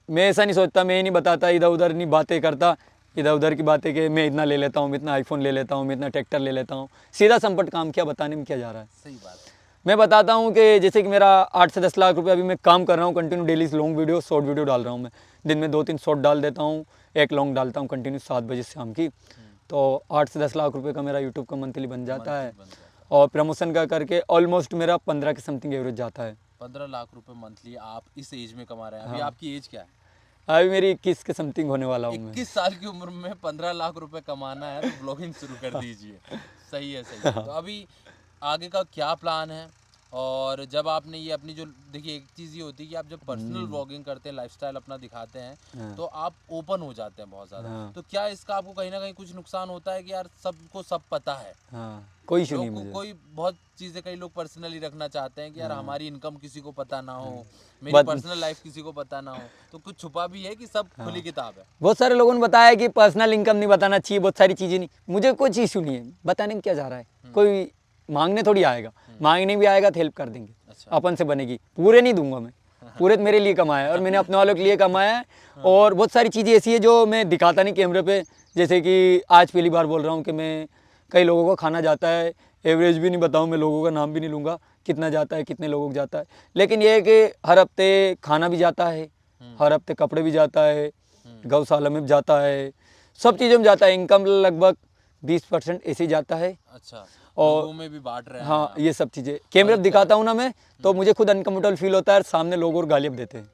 मैं ऐसा नहीं सोचता, मैं ये नहीं बताता, इधर उधर नहीं बातें करता, इधर उधर की बातें कि मैं इतना ले लेता हूँ, मैं इतना आईफोन ले लेता हूँ, मैं इतना ट्रैक्टर ले लेता हूँ। सीधा संपट काम क्या बताने में क्या जा रहा है। सही बात है। मैं बताता हूँ कि जैसे कि मेरा 8 से 10 लाख रुपए अभी मैं काम कर रहा हूँ continue, daily long video short video डाल रहा हूँ मैं। दिन में 2-3 शॉर्ट डाल देता हूँ, एक लॉन्ग डालता हूँ कंटिन्यू 7 बजे शाम की। तो 8 से 10 लाख रुपए का मेरा यूट्यूब का मंथली बन जाता है। और प्रमोशन का करके ऑलमोस्ट मेरा 15 के समथिंग एवरेज जाता है। 15 लाख रुपए मंथली आप इस एज में कमा रहे हैं। अभी आपकी एज क्या है? अभी मेरी 21 के समथिंग होने वाला हूँ मैं। 21 साल की उम्र में 15 लाख रुपए कमाना है तो ब्लॉगिंग शुरू कर दीजिए। सही है, सही है। तो अभी आगे का क्या प्लान है? और जब आपने ये अपनी जो, देखिए एक चीज़ ये होती है कि आप जब पर्सनल व्लॉगिंग करते हैं, लाइफस्टाइल अपना दिखाते हैं, तो आप ओपन हो जाते हैं बहुत ज़्यादा। तो क्या इसका आपको कहीं ना कहीं कुछ नुकसान होता है कि यार सबको सब पता है? कोई इशू नहीं मुझे। कोई बहुत चीज़ें कई लोग पर्सनली रखना चाहते हैं कि यार हमारी इनकम किसी को पता ना हो, मेरी पर्सनल लाइफ किसी को पता ना हो। तो कुछ छुपा भी है कि सब खुली किताब है? बहुत सारे लोगों ने बताया कि पर्सनल इनकम नहीं बताना चाहिए, बहुत सारी चीज़ें नहीं। मुझे कुछ इशू नहीं है, बताने में क्या जा रहा है। कोई मांगने थोड़ी आएगा, मांगने भी आएगा तो हेल्प कर देंगे। अच्छा। अपन से बनेगी, पूरे नहीं दूंगा मैं, पूरे तो मेरे लिए कमाया है और मैंने अपने वालों के लिए कमाया है। और बहुत सारी चीज़ें ऐसी है जो मैं दिखाता नहीं कैमरे पे। जैसे कि आज पहली बार बोल रहा हूँ कि मैं कई लोगों को खाना जाता है, एवरेज भी नहीं बताऊँ मैं, लोगों का नाम भी नहीं लूँगा कितना जाता है, कितने लोगों को जाता है। लेकिन ये है कि हर हफ्ते खाना भी जाता है, हर हफ्ते कपड़े भी जाता है, गौशाला में भी जाता है, सब चीज़ों में जाता है। इनकम लगभग 20% ऐसे ही जाता है। अच्छा, और लोगों में भी बांट रहे हैं? हाँ, ये सब चीज़ें कैमरे पे दिखाता हूँ ना मैं, तो मुझे खुद अनकम्फर्टेबल फील होता है, सामने लोग और गालियाँ देते हैं।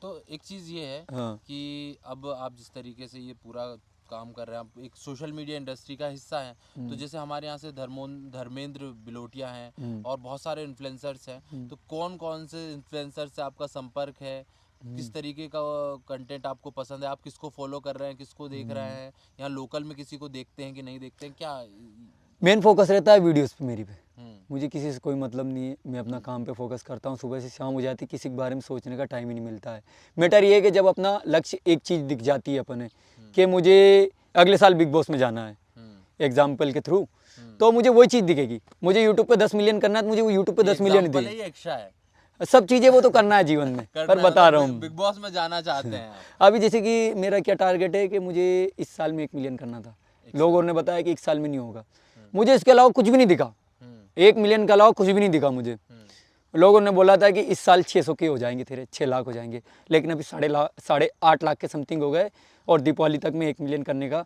तो एक चीज़ ये है हाँ। कि अब आप जिस तरीके से ये पूरा काम कर रहे हैं, आप एक सोशल मीडिया इंडस्ट्री का हिस्सा हैं। तो जैसे हमारे यहाँ से धर्मेंद्र बिलोटिया हैं और बहुत सारे इन्फ्लुएंसर्स हैं। तो कौन कौन से इन्फ्लुएंसर से आपका संपर्क है? किस तरीके का कंटेंट आपको पसंद है? आप किसको फॉलो कर रहे हैं, किसको देख रहे हैं? यहाँ लोकल में किसी को देखते हैं कि नहीं देखते हैं? क्या मेन फोकस रहता है वीडियोस पे मेरी पे। मुझे किसी से कोई मतलब नहीं है, मैं अपना काम पे फोकस करता हूँ। सुबह से शाम हो जाती है, किसी के बारे में सोचने का टाइम ही नहीं मिलता है। मैटर ये है कि जब अपना लक्ष्य एक चीज़ दिख जाती है अपने कि मुझे अगले साल बिग बॉस में जाना है एग्जाम्पल के थ्रू, तो मुझे वही चीज़ दिखेगी। मुझे यूट्यूब पे 10 मिलियन करना है तो मुझे वो यूट्यूब पे 10 मिलियन एग्जाम्पल दी। है, ये इच्छा है, सब चीज़ें वो तो करना है जीवन में, पर बता रहा हूँ बिग बॉस में जाना चाहते हैं आप। अभी जैसे कि मेरा क्या टारगेट है कि मुझे इस साल में 1 मिलियन करना था। लोगों ने बताया कि 1 साल में नहीं होगा, मुझे इसके अलावा कुछ भी नहीं दिखा। 1 मिलियन के अलावा कुछ भी नहीं दिखा मुझे। लोगों ने बोला था कि इस साल 600 के हो जाएंगे तेरे, 6 लाख हो जाएंगे, लेकिन अभी 8.5 लाख के समथिंग हो गए और दीपावली तक मैं 1 मिलियन करने का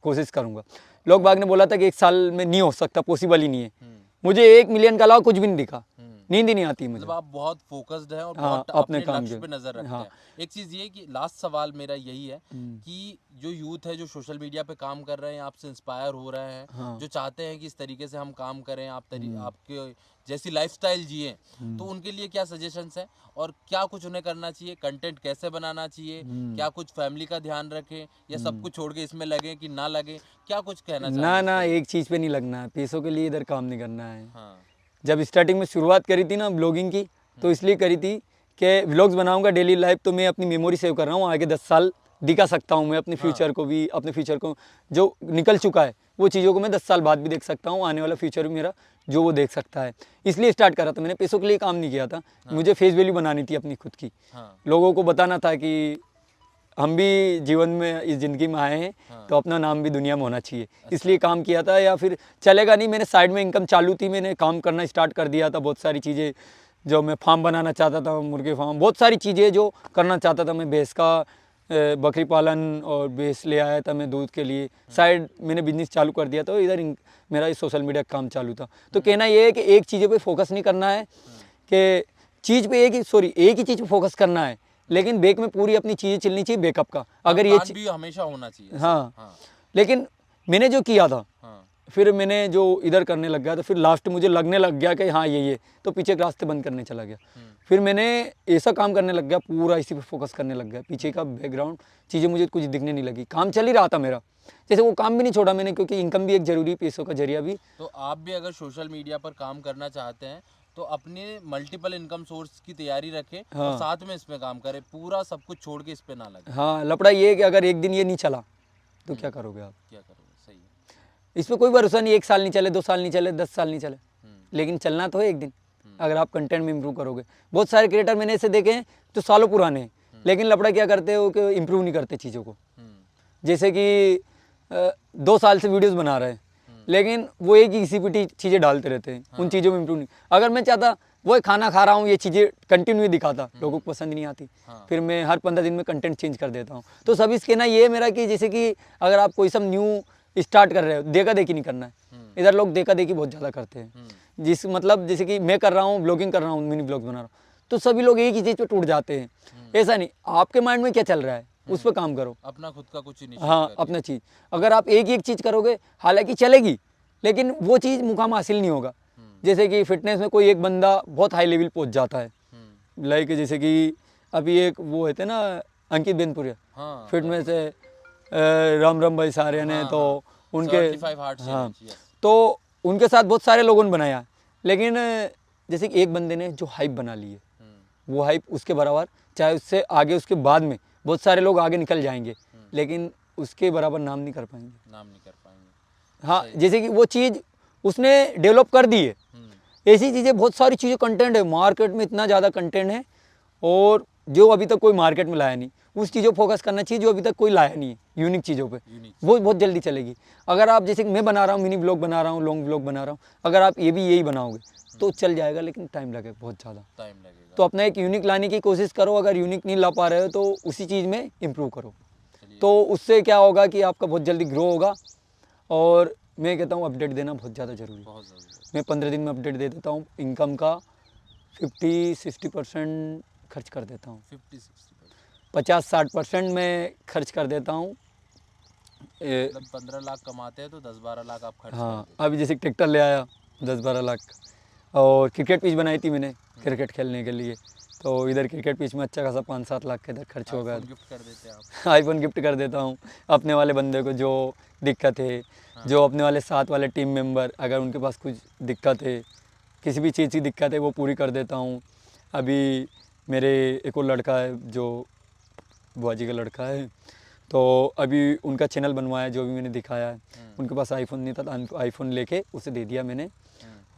कोशिश करूँगा। लोग बाग ने बोला था कि 1 साल में नहीं हो सकता, पॉसिबल ही नहीं है। मुझे 1 मिलियन के अलावा कुछ भी नहीं दिखा, नींद ही नहीं आती मुझे। मतलब आप बहुत फोकस्ड हैं और हाँ, बहुत अपने काम लक्ष्य के। पे नजर रखते हाँ। हैं। एक चीज़ ये कि लास्ट सवाल मेरा यही है कि जो यूथ है, जो सोशल मीडिया पे काम कर रहे हैं, आपसे इंस्पायर हो रहे हैं, हाँ। जो चाहते हैं कि इस तरीके से हम काम करें, आपके जैसी लाइफस्टाइल जिए, तो उनके लिए क्या सजेशंस हैं और क्या कुछ उन्हें करना चाहिए? कंटेंट कैसे बनाना चाहिए? क्या कुछ फैमिली का ध्यान रखें या सब कुछ छोड़ के इसमें लगे कि ना लगे? क्या कुछ कहना चाहिए? ना, एक चीज़ पे नहीं लगना है, पैसों के लिए इधर काम नहीं करना है। हाँ। जब स्टार्टिंग में शुरुआत करी थी ना ब्लॉगिंग की, तो इसलिए करी थी कि व्लॉग्स बनाऊंगा डेली लाइफ, तो मैं अपनी मेमोरी सेव कर रहा हूँ, आगे 10 साल दिखा सकता हूँ मैं अपने फ्यूचर को भी, अपने फ्यूचर को जो निकल चुका है वो चीज़ों को मैं 10 साल बाद भी देख सकता हूँ, आने वाला फ्यूचर भी मेरा जो वो देख सकता है। इसलिए स्टार्ट करा था मैंने, पैसों के लिए काम नहीं किया था। मुझे फेस वैल्यू बनानी थी अपनी खुद की, लोगों को बताना था कि हम भी जीवन में इस ज़िंदगी में आए हैं, तो अपना नाम भी दुनिया में होना चाहिए। इसलिए काम किया था, या फिर चलेगा नहीं, मैंने साइड में इनकम चालू थी, मैंने काम करना स्टार्ट कर दिया था। बहुत सारी चीज़ें जो मैं फार्म बनाना चाहता था, मुर्गे फार्म, बहुत सारी चीज़ें जो करना चाहता था मैं, भैंस का बकरी पालन और भैंस ले आया था मैं दूध के लिए, साइड मैंने बिजनेस चालू कर दिया। तो इधर मेरा ये सोशल मीडिया का काम चालू था। तो कहना ये है कि एक चीज़ों पे फोकस नहीं करना है, कि चीज़ पे एक ही चीज़ पे फोकस करना है, लेकिन बैक में पूरी अपनी चीज़ें चलनी चाहिए बैकअप का। अगर ये भी हमेशा होना चाहिए। हाँ। लेकिन मैंने जो किया था, फिर मैंने जो इधर करने लग गया, तो फिर लास्ट मुझे लगने लग गया कि हाँ ये तो पीछे के रास्ते बंद करने चला गया। फिर मैंने ऐसा काम करने लग गया, पूरा इसी पे फोकस करने लग गया, पीछे का बैकग्राउंड चीज़ें मुझे कुछ दिखने नहीं लगी, काम चल ही रहा था मेरा। जैसे वो काम भी नहीं छोड़ा मैंने, क्योंकि इनकम भी एक जरूरी, पैसों का जरिया भी। तो आप भी अगर सोशल मीडिया पर काम करना चाहते हैं तो अपने मल्टीपल इनकम सोर्स की तैयारी रखें। और साथ में इसमें काम करें, पूरा सब कुछ छोड़ के इस पे ना लगे। हाँ, लपड़ा ये है कि अगर एक दिन ये नहीं चला तो क्या करोगे आप? क्या करोगे? सही है। इस पर कोई भरोसा नहीं, 1 साल नहीं चले, 2 साल नहीं चले, 10 साल नहीं चले, लेकिन चलना तो है एक दिन, अगर आप कंटेंट में इम्प्रूव करोगे। बहुत सारे क्रिएटर मैंने ऐसे देखे हैं जो सालों पुराने हैं, लेकिन लफड़ा क्या करते हो कि इम्प्रूव नहीं करते चीज़ों को। जैसे कि 2 साल से वीडियोस बना रहे हैं, लेकिन वो एक ही घिसी-पिटी चीज़ें डालते रहते हैं, उन चीज़ों में इम्प्रूव नहीं। अगर मैं चाहता वही खाना खा रहा हूँ, ये चीज़ें कंटिन्यू दिखाता, लोगों को पसंद नहीं आती, फिर मैं हर 15 दिन में कंटेंट चेंज कर देता हूँ। तो सब इसके ना ये है मेरा कि जैसे कि अगर आप कोई सब न्यू स्टार्ट कर रहे हो, देखा-देखी नहीं करना है। इधर लोग देखा-देखी बहुत ज़्यादा करते हैं, जिस मतलब जैसे कि मैं कर रहा हूँ, ब्लॉगिंग कर रहा हूँ, मिनी ब्लॉग बना रहा हूँ, तो सभी लोग एक ही चीज़ पे टूट जाते हैं। ऐसा नहीं, आपके माइंड में क्या चल रहा है उस पर काम करो, अपना खुद का कुछ हाँ अपना चीज़। अगर आप एक ही एक चीज़ करोगे, हालांकि चलेगी, लेकिन वो चीज़ मुकाम हासिल नहीं होगा। जैसे कि फिटनेस में कोई एक बंदा बहुत हाई लेवल पहुंच जाता है, लाइक जैसे कि अभी एक वो होते ना अंकित बेनपुरिया, फिटनेस है, राम भाई सारे ने, तो उनके हाँ, तो उनके साथ बहुत सारे लोगों ने बनाया, लेकिन जैसे कि एक बंदे ने जो हाइप बना ली है, वो हाइप उसके बराबर, चाहे उससे आगे उसके बाद में बहुत सारे लोग आगे निकल जाएंगे, लेकिन उसके बराबर नाम नहीं कर पाएंगे। हाँ, जैसे कि वो चीज़ उसने डेवलप कर दी है। ऐसी चीज़ें बहुत सारी चीज़ें, कंटेंट है मार्केट में, इतना ज़्यादा कंटेंट है, और जो अभी तक कोई मार्केट में लाया नहीं, उस चीज़ों फोकस करना चाहिए जो अभी तक कोई लाया नहीं है, यूनिक चीज़ों पे, वो बहुत जल्दी चलेगी। अगर आप जैसे मैं बना रहा हूँ, मिनी ब्लॉग बना रहा हूँ, लॉन्ग ब्लॉग बना रहा हूँ, अगर आप ये भी यही बनाओगे तो चल जाएगा, लेकिन टाइम लगेगा, बहुत ज़्यादा टाइम लगेगा। तो अपना एक यूनिक लाने की कोशिश करो, अगर यूनिक नहीं ला पा रहे हो तो उसी चीज़ में इम्प्रूव करो, तो उससे क्या होगा कि आपका बहुत जल्दी ग्रो होगा। और मैं कहता हूँ अपडेट देना बहुत ज़्यादा ज़रूरी है। मैं 15 दिन में अपडेट दे देता हूँ, इनकम का 50-60% खर्च कर देता हूँ, 50-60% मैं खर्च कर देता हूँ। 15 लाख कमाते हैं तो 10-12 लाख आप खर्च हाँ, अभी जैसे ट्रैक्टर ले आया 10-12 लाख, और क्रिकेट पिच बनाई थी मैंने क्रिकेट खेलने के लिए, तो इधर क्रिकेट पिच में अच्छा खासा 5-7 लाख का इधर खर्च हो गया। गिफ्ट कर देते हैं आप? आईफोन गिफ्ट कर देता हूँ अपने वाले बंदे को जो दिक्कत है, जो अपने वाले साथ वाले टीम मेंबर, अगर उनके पास कुछ दिक्कत है, किसी भी चीज़ की दिक्कत है, वो पूरी कर देता हूँ। अभी मेरे एक और लड़का है जो बुआजी का लड़का है, तो अभी उनका चैनल बनवाया जो भी मैंने दिखाया है, उनके पास आईफोन नहीं था, तो आईफोन लेके उसे दे दिया मैंने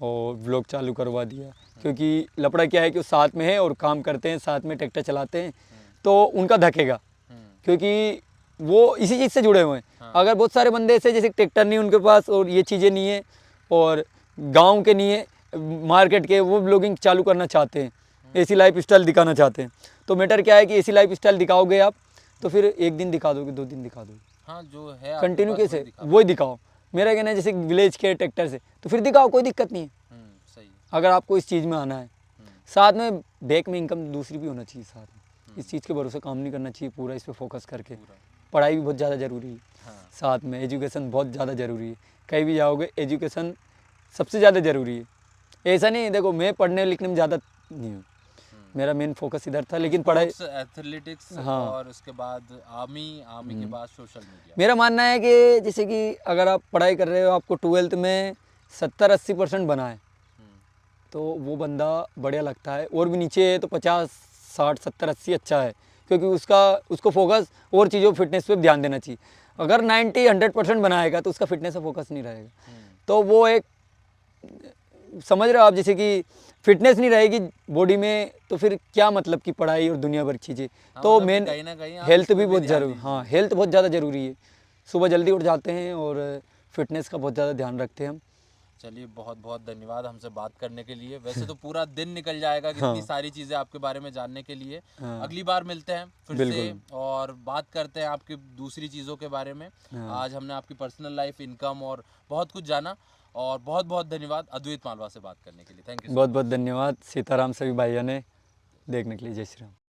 और व्लॉग चालू करवा दिया। क्योंकि लफड़ा क्या है कि वो साथ में है और काम करते हैं, साथ में ट्रैक्टर चलाते हैं, तो उनका धकेगा, क्योंकि वो इसी चीज़ से जुड़े हुए हैं। अगर बहुत सारे बंदे ऐसे जैसे ट्रैक्टर नहीं उनके पास और ये चीज़ें नहीं है, और गांव के नहीं है, मार्केट के, वो ब्लॉगिंग चालू करना चाहते हैं, ऐसी लाइफ स्टाइल दिखाना चाहते हैं, तो मैटर क्या है कि ऐसी लाइफ स्टाइल दिखाओगे आप तो फिर एक दिन दिखा दोगे, 2 दिन दिखा दोगे, हाँ जो है कंटिन्यू कैसे वही दिखाओ। मेरा कहना है जैसे विलेज के ट्रैक्टर से, तो फिर दिखाओ, कोई दिक्कत नहीं है। सही। अगर आपको इस चीज़ में आना है, साथ में बैक में इनकम दूसरी भी होना चाहिए साथ में, इस चीज़ के भरोसे काम नहीं करना चाहिए पूरा इस पर फोकस करके। पढ़ाई भी बहुत ज़्यादा ज़रूरी है, साथ में एजुकेशन बहुत ज़्यादा ज़रूरी है। कहीं भी जाओगे एजुकेशन सबसे ज़्यादा ज़रूरी है। ऐसा नहीं, देखो मैं पढ़ने लिखने में ज़्यादा नहीं हूँ, मेरा मेन फोकस इधर था, लेकिन पढ़ाई, एथलेटिक्स, और उसके बाद आर्मी के बाद सोशल मीडिया। मेरा मानना है कि जैसे कि अगर आप पढ़ाई कर रहे हो, आपको 12th में 70-80% बना है, तो वो बंदा बढ़िया लगता है, और भी नीचे है तो 50-60-70-80 अच्छा है, क्योंकि उसको फोकस और चीज़ों फिटनेस पे ध्यान देना चाहिए। अगर 90-100% बनाएगा तो उसका फिटनेस पे फोकस नहीं रहेगा, तो वो एक, समझ रहे हो आप, जैसे कि फिटनेस नहीं रहेगी बॉडी में तो फिर क्या मतलब की पढ़ाई और दुनिया भर चीज़ें। तो मेन हेल्थ भी बहुत ज़रूरी, हाँ हेल्थ बहुत ज़्यादा ज़रूरी है। सुबह जल्दी उठ जाते हैं और फिटनेस का बहुत ज़्यादा ध्यान रखते हैं हम। चलिए, बहुत बहुत धन्यवाद हमसे बात करने के लिए। वैसे तो पूरा दिन निकल जाएगा कितनी सारी चीज़ें आपके बारे में जानने के लिए। अगली बार मिलते हैं फिर से और बात करते हैं आपकी दूसरी चीज़ों के बारे में। आज हमने आपकी पर्सनल लाइफ, इनकम और बहुत कुछ जाना, और बहुत बहुत धन्यवाद अद्वैत मालवा से बात करने के लिए। Thank you. बहुत बहुत धन्यवाद सीताराम सभी भाइयों ने देखने के लिए। जय श्री राम।